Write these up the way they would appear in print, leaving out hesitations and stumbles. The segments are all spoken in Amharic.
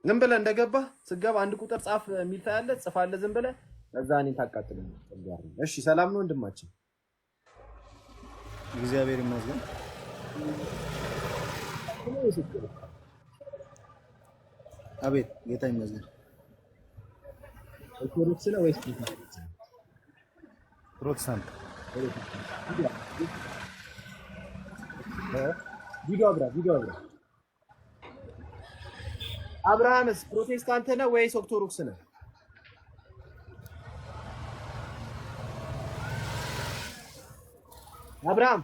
ዝም ብለህ እንደገባህ ስገባ አንድ ቁጥር ጻፍ የሚል ታያለ ጽፋለህ ዝም ብለህ እዛ እኔን ታቃጥልኝ። እሺ ሰላም ነው ወንድማችን? እግዚአብሔር ይመስገን። አቤት ጌታ ይመስገን። ኦርቶዶክስ ነው ወይስ ፕሮቴስታንት? ቪዲዮ አብራ አብርሃምስ ፕሮቴስታንት ነው ወይስ ኦርቶዶክስ ነው? አብርሃም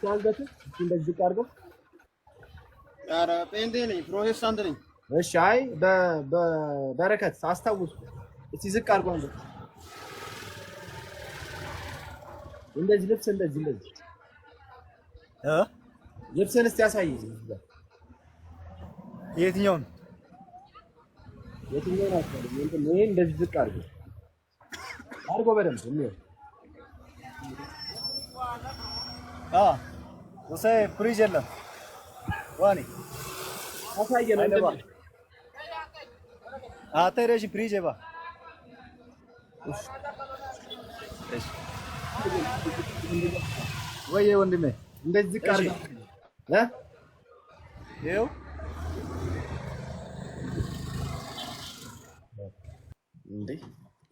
አንገት እንደዚህ ዝቅ አድርገው። ኧረ ጴንጤ ነኝ፣ ፕሮቴስታንት ነኝ። እሺ አይ በበረከት አስታውሱ። እስቲ ዝቅ አድርገው አንገት እንደዚህ ልብስ እንደዚህ ልብስን እስቲ ያሳይ። የትኛውን አሳይ? ይሄ እንደዚህ ዝቅ አድርጎ በደንብ ነው። ወሰ ፍሪጅ የለም ዋኒ አሳየን እንደባ አተረሽ ፍሪጅ የባ ወይ ወንድሜ እንደዚህ ዝቅ አድርገው ይኸው እንዴ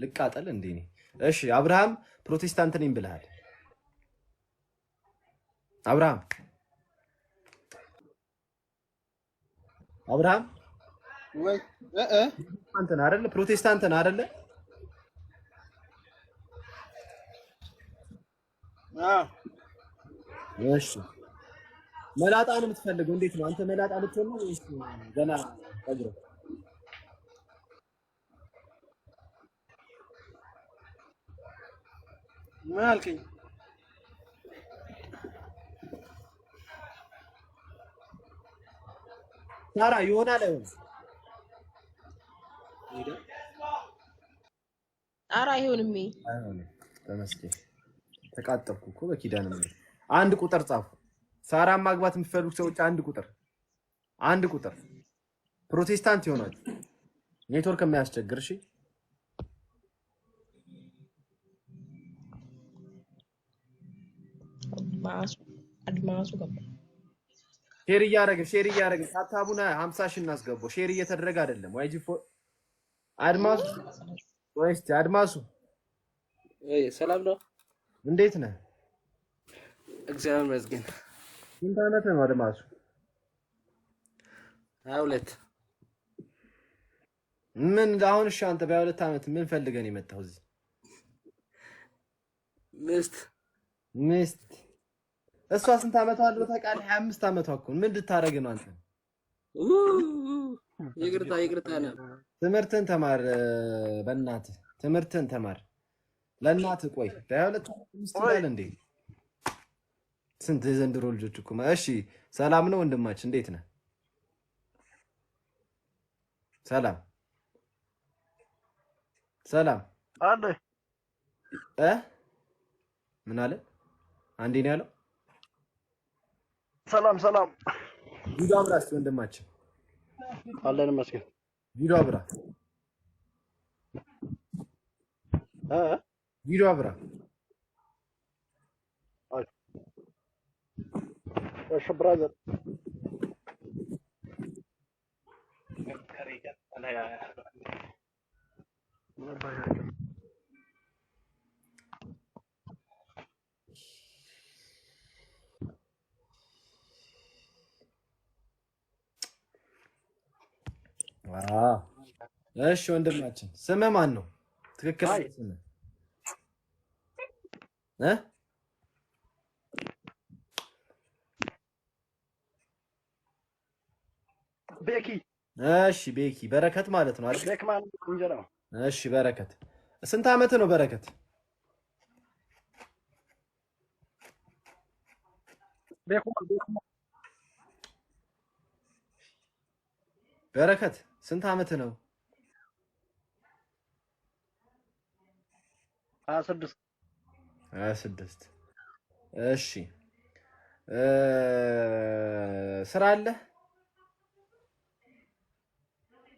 ልቃጠል እንዴ ነኝ። እሺ አብርሃም ፕሮቴስታንት ነኝ ብለሃል። አብርሃም ወይ አንተ ነህ አይደለ? ፕሮቴስታንት ነህ አይደለ? እሺ መላጣ ነው የምትፈልገው? እንዴት ነው አንተ መላጣ ልትሆን ነው ወይስ ገና ጠግሮ? ምን አልከኝ? ሳራ ይሆናል አይሆንም? ኧረ አይሆንም። ተመስገን ተቃጠልኩ እኮ በኪዳነ ምሕረት። አንድ ቁጥር ጻፉ። ሳራን ማግባት የምትፈልጉ ሰዎች አንድ ቁጥር ፕሮቴስታንት ይሆናል። ኔትወርክ የማያስቸግር እሺ። አድማሱ ገባ። ሼር እያደረግን ታታቡና 50 ሺህ እናስገባው። ሼር እየተደረገ አይደለም። ዋይጂ አድማሱ ሰላም ነው? እንዴት ነህ? እግዚአብሔር ይመስገን። ስንት ዓመት ነው አድማሱ? 22 ምን አሁን? እሺ አንተ በ22 ዓመት ምን ፈልገን የመጣው እዚህ? ሚስት እሷ ስንት ዓመቷ አለው ታውቃለህ? 25 ዓመቷ እኮ ምን ልታረግ ነው አንተ? ይቅርታ ነው። ትምህርትን ተማር፣ በእናትህ ትምህርትን ተማር። ለእናትህ ቆይ በ22 ሚስት ይላል እንዴ? ስንት የዘንድሮ ልጆች እኮ። እሺ ሰላም ነው ወንድማችን፣ እንዴት ነህ? ሰላም አለ ምን አለ? አንዴ ነው ያለው። ሰላም ቪዲዮ አብራ እስኪ ወንድማችን። አለን መስገን ቪዲዮ አብራ እሺ ብራዘር እሺ ወንድማችን ስምህ ማን ነው? ትክክል ስምህ ቤኪ። እሺ ቤኪ በረከት ማለት ነው አይደል? ቤክማን እንጀራ። እሺ በረከት ስንት ዓመት ነው በረከት? በረከት ስንት ዓመት ነው? 26 26 እሺ ስራ አለ?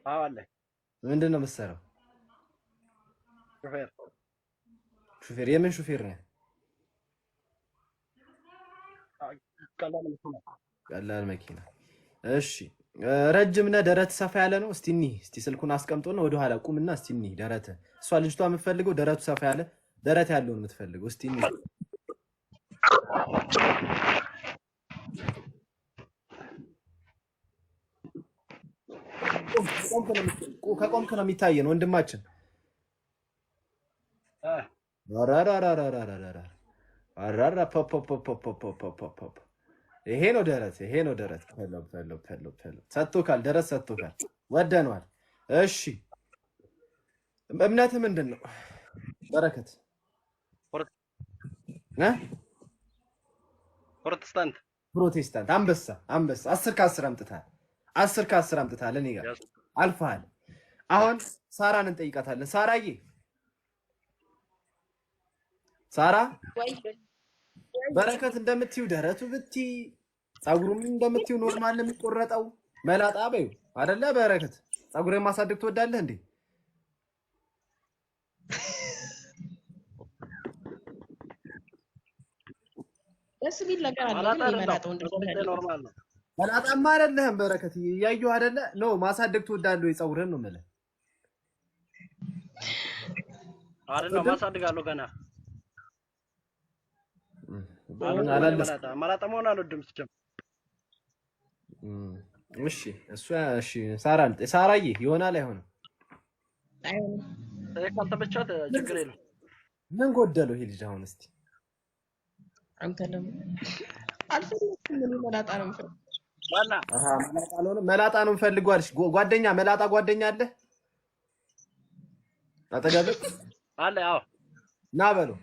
አዎ አለ። ምንድን ነው የምትሰራው? ሹፌር። ሹፌር? የምን ሹፌር ነህ? ቀላል መኪና። እሺ ረጅም ነህ? ደረት ሰፋ ያለ ነው? እስቲ ስልኩን አስቀምጦና ወደ ኋላ ቁምና እስቲ ደረት። እሷ ልጅቷ የምትፈልገው ደረቱ ሰፋ ያለ ደረት ያለውን የምትፈልገው። እስቲ ከቆምክ ነው የሚታየን ወንድማችን። ይሄ ነው ደረት፣ ይሄ ነው ደረት። ሰጥቶካል፣ ደረት ሰጥቶካል፣ ወደነዋል። እሺ እምነትህ ምንድን ነው በረከት? ፕሮቴስታንት። ፕሮቴስታንት። አንበሳ 10 ከ10 አምጥተሃል። 10 ከ10 አምጥተሃል። እኔ ጋር አልፈሃል። አሁን ሳራን እንጠይቃታለን። ሳራዬ፣ ሳራ በረከት እንደምትይው ደረቱ ብቲ ፀጉሩም እንደምትይው ኖርማል የሚቆረጠው መላጣ በይው አይደለ? በረከት ፀጉርን ማሳደግ ትወዳለህ እንዴ? ደስ ቢል ነገር አለ ግን መላጣው ኖርማል ነው። መላጣማ አይደለህም በረከት፣ እያየሁ አይደለ? ኖ ማሳደግ ትወዳለህ ወይ ፀጉርህን ነው የምልህ። አይደለም ማሳደጋለሁ ገና መላጣ መሆን አልወድም። እሺ እሱ እሺ። ሳራዬ ይሆናል አይሆንም? ካልተመቻት ችግር የለም። ምን ጎደለው ይሄ ልጅ አሁን? እስቲ አንተ ደግሞ አልፈልግም። ምን መላጣ ነው የምፈልገው? መላጣ ነው የምፈልገው አለሽ። ጓደኛ መላጣ ጓደኛ አለ አጠገብህ? አለ። አዎ ና በለው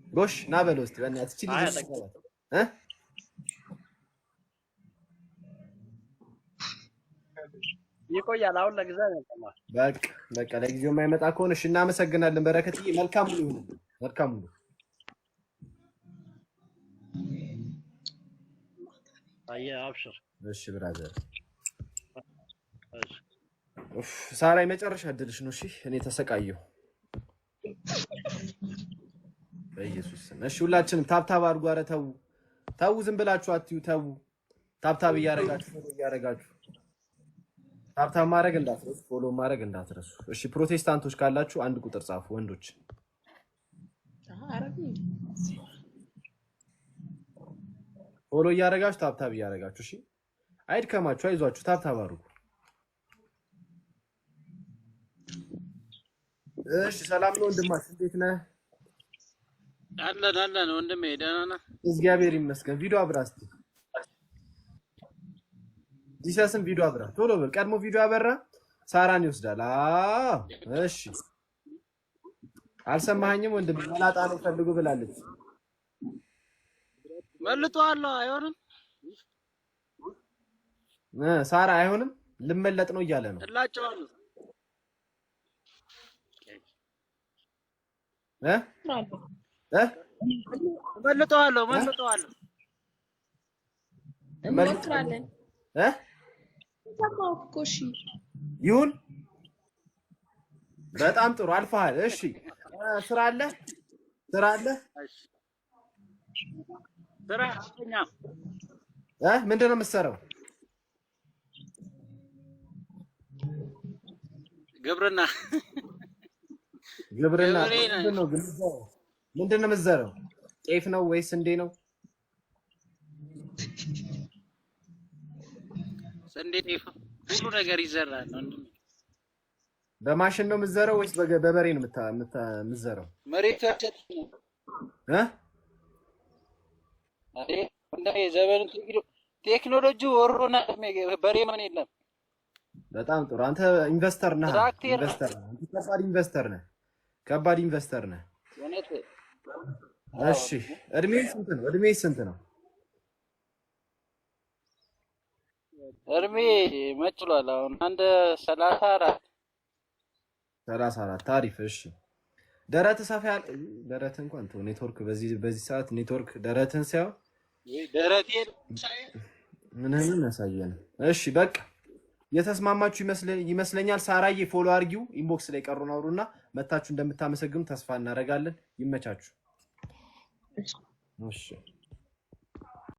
ጎሽ ና በለው እስቲ በእናትህ እቺ ልጅ ይቆያል። አሁን ለጊዜው አይመጣም። በቃ ለጊዜው የማይመጣ ከሆነ እሺ፣ እናመሰግናለን በረከትዬ። መልካም ሁሉ ይሁን። መልካም ሁሉ። አብሽር። እሺ ብራዘር። ሳራ የመጨረሻ እድልሽ ነው። እሺ እኔ ተሰቃየሁ በኢየሱስ ስም። እሺ ሁላችንም ታብታብ አድርጉ። ኧረ ተው ዝም ብላችሁ አትዩ። ተው ታብታብ እያደረጋችሁ ታብታብ ማድረግ እንዳትረሱ፣ ፎሎ ማድረግ እንዳትረሱ። እሺ ፕሮቴስታንቶች ካላችሁ አንድ ቁጥር ጻፉ። ወንዶች ፎሎ እያደረጋችሁ ታብታብ እያደረጋችሁ። እሺ አይድከማችሁ፣ አይዟችሁ፣ ታብታብ አድርጉ። እሺ ሰላም ነው ወንድማችን፣ እንዴት ነህ? አለን ወንድሜ፣ ደህና ነህ? እግዚአብሔር ይመስገን። ቪዲዮ አብራ እስቲ። ጂሰስን ቪዲዮ አብራ ቶሎ በል። ቀድሞ ቪዲዮ አበራ ሳራን ይወስዳል። እሺ አልሰማኸኝም ወንድሜ? መላጣ ነው ፈልጉ ብላለች። መልጧለሁ። አይሆንም ሳራ፣ አይሆንም ልመለጥ ነው እያለ ነው። እላጨዋለሁ መልጠዋለሁ እንሞክራለን። ይሁን በጣም ጥሩ አልፈሃል። እሺ ስራ አለ? ምንድን ነው የምትሰራው? ግብርና። ምንድን ነው የምትዘራው? ጤፍ ነው ወይስ ስንዴ ነው? ስንዴ፣ ጤፍ፣ ሁሉ ነገር ይዘራል። በማሽን ነው የምትዘራው ወይስ በበሬ ነው የምትዘራው? መሬት ዘመኑ ቴክኖሎጂ ወሮና በሬ ምን የለም። በጣም ጥሩ። አንተ ኢንቨስተር ነህ። ከባድ ኢንቨስተር ነህ። እሺ እድሜ ስንት ነው? እድሜ መጭሏል። አሁን አንድ 34 ታሪፍ። እሺ ደረት ሰፋ ያለ ደረት እንኳን ተው። ኔትወርክ በዚህ ሰዓት ኔትወርክ ደረትን ሳይሆን ደረቴን ምንም ያሳየን። እሺ በቃ የተስማማችሁ ይመስለኛል። ሳራዬ ፎሎ አርጊው፣ ኢንቦክስ ላይ ቀሩን አውሩና መታችሁ እንደምታመሰግኑ ተስፋ እናደርጋለን። ይመቻችሁ። እሺ